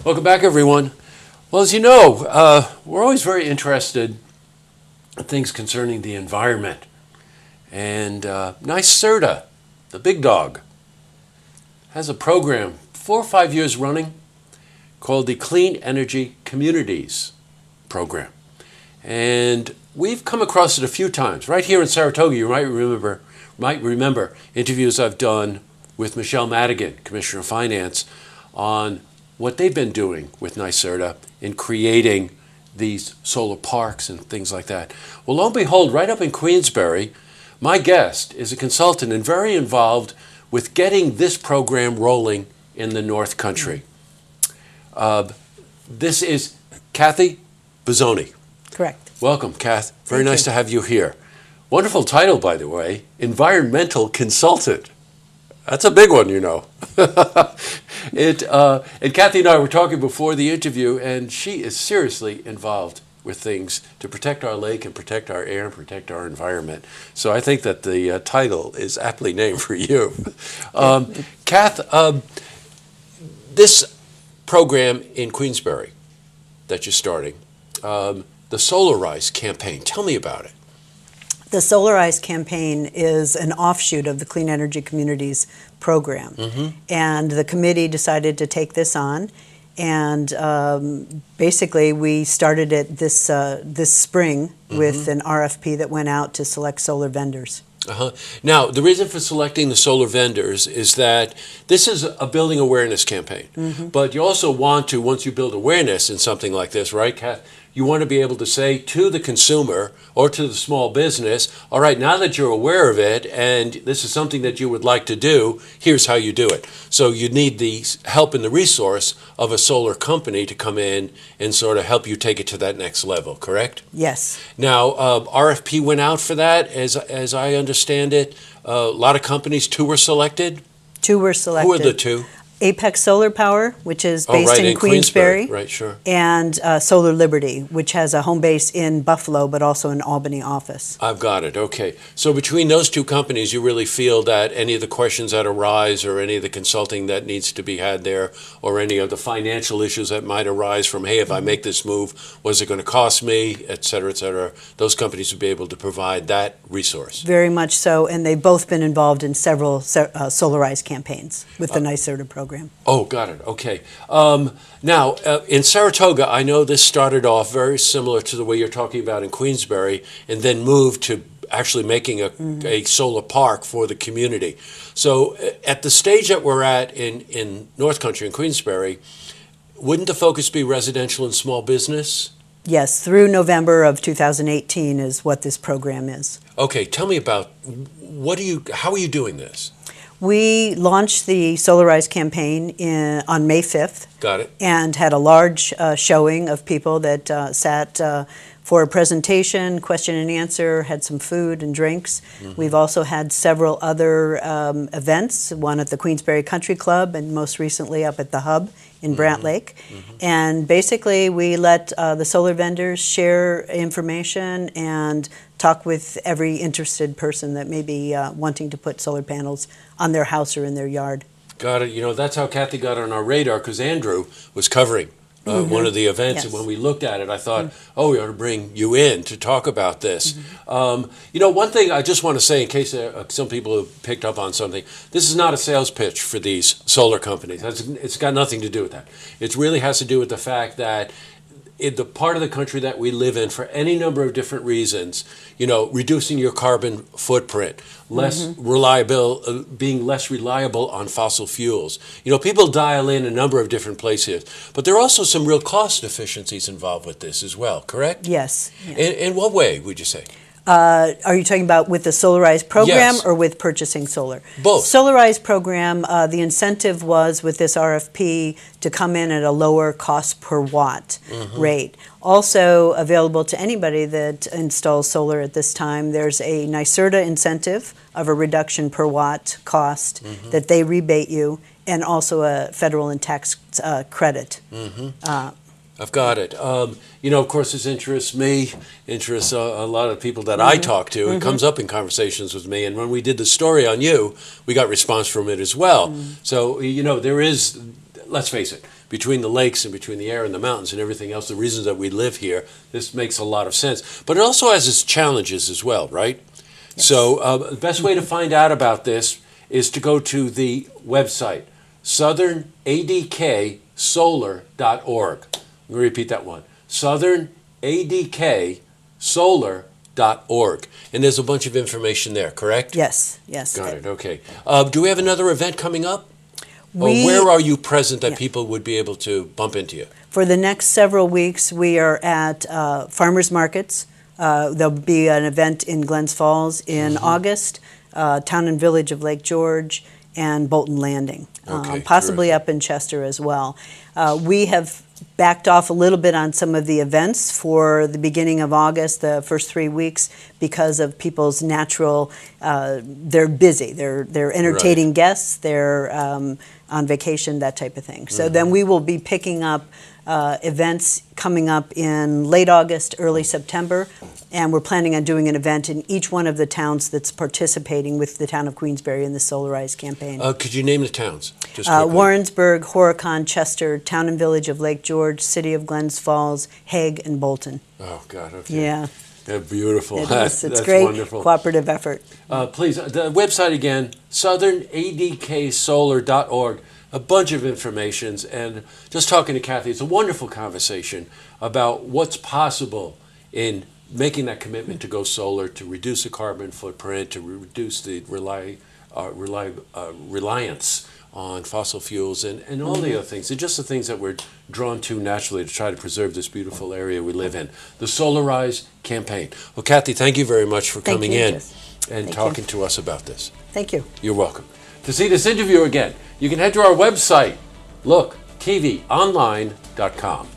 Welcome back, everyone. Well, as you know, we're always very interested in things concerning the environment. And NYSERDA, the big dog, has a program 4 or 5 years running called the Clean Energy Communities Program. And we've come across it a few times. Right here in Saratoga, you might remember interviews I've done with Michelle Madigan, Commissioner of Finance, on what they've been doing with NYSERDA in creating these solar parks and things like that. Well, lo and behold, right up in Queensbury, my guest is a consultant and very involved with getting this program rolling in the North Country. This is Kathy Bozzoni. Correct. Welcome, Kath. Very Thank nice you. to have you here. Wonderful title, by the way, Environmental Consultant. That's a big one, you know. And Kathy and I were talking before the interview, and she is seriously involved with things to protect our lake and protect our air and protect our environment. So I think that the title is aptly named for you. Kath, this program in Queensbury that you're starting, the Solarize campaign, tell me about it. The Solarize campaign is an offshoot of the Clean Energy Communities program. And the committee decided to take this on. And basically, we started it this spring with an RFP that went out to select solar vendors. Now, the reason for selecting the solar vendors is that this is a building awareness campaign. But you also want to, once you build awareness in something like this, right, Kath, you want to be able to say to the consumer or to the small business, all right, now that you're aware of it and this is something that you would like to do, here's how you do it. So you need the help and the resource of a solar company to come in and sort of help you take it to that next level, correct? Yes. Now, RFP went out for that, as I understand it. A lot of companies, 2 were selected. 2 were selected. Who are the 2? Apex Solar Power, which is based in Queensbury. Right, sure. And Solar Liberty, which has a home base in Buffalo, but also an Albany office. I've got it. Okay. So between those 2 companies, you really feel that any of the questions that arise or any of the consulting that needs to be had there or any of the financial issues that might arise from, hey, if I make this move, what's it going to cost me, et cetera, those companies would be able to provide that resource. Very much so. And they've both been involved in several Solarize campaigns with the NYSERDA program. Oh, got it. Okay. Now, in Saratoga, I know this started off very similar to the way you're talking about in Queensbury and then moved to actually making a solar park for the community. So at the stage that we're at in North Country, in Queensbury, wouldn't the focus be residential and small business? Yes, through November of 2018 is what this program is. Okay, tell me about how are you doing this? We launched the Solarize campaign on May 5th. Got it. And had a large showing of people that sat for a presentation, question and answer, had some food and drinks. We've also had several other events, one at the Queensbury Country Club and most recently up at the Hub in Brant Lake. And basically we let the solar vendors share information and talk with every interested person that may be wanting to put solar panels on their house or in their yard. Got it. You know, that's how Kathy got on our radar, because Andrew was covering one of the events. Yes. And when we looked at it, I thought, oh, we ought to bring you in to talk about this. You know, one thing I just want to say, in case some people have picked up on something, this is not a sales pitch for these solar companies. It's got nothing to do with that. It really has to do with the fact that in the part of the country that we live in, for any number of different reasons, you know, reducing your carbon footprint, being less reliable on fossil fuels. You know, people dial in a number of different places, but there are also some real cost efficiencies involved with this as well, correct? Yes. In what way, would you say? Are you talking about with the Solarize program Yes. or with purchasing solar? Both. Solarize program, the incentive was with this RFP to come in at a lower cost per watt rate. Also available to anybody that installs solar at this time, there's a NYSERDA incentive of a reduction per watt cost that they rebate you, and also a federal and tax credit. I've got it. You know, of course, this interests me, interests a lot of people that I talk to. It comes up in conversations with me. And when we did the story on you, we got response from it as well. So, you know, there is, let's face it, between the lakes and between the air and the mountains and everything else, the reasons that we live here, this makes a lot of sense. But it also has its challenges as well, right? Yes. So the best way to find out about this is to go to the website, southernadksolar.org. Let me repeat that one, southernadksolar.org. And there's a bunch of information there, correct? Yes, yes. Got it, okay. Do we have another event coming up? Or where are you present that people would be able to bump into you? For the next several weeks, we are at farmers markets. There'll be an event in Glens Falls in August, Town and Village of Lake George, and Bolton Landing, possibly up in Chester as well. We have backed off a little bit on some of the events for the beginning of August, the first 3 weeks, because of people's natural, they're busy, they're entertaining guests, they're on vacation, that type of thing. So then we will be picking up events coming up in late August, early September, and we're planning on doing an event in each one of the towns that's participating with the town of Queensbury in the Solarize campaign. Could you name the towns? Warrensburg, Horicon, Chester, Town and Village of Lake George, City of Glens Falls, Hague, and Bolton. Oh, God, okay. Yeah. Yeah, beautiful. It's That's great, wonderful. Cooperative effort. Please, the website again, southernadksolar.org. A bunch of informations, and just talking to Kathy, it's a wonderful conversation about what's possible in making that commitment to go solar, to reduce the carbon footprint, to reduce the reliance on fossil fuels, and all the other things. They're just the things that we're drawn to naturally to try to preserve this beautiful area we live in. The Solarize campaign. Well, Kathy, thank you very much for coming in and talking to us about this. Thank you. You're welcome. To see this interview again, you can head to our website, look, tvonline.com.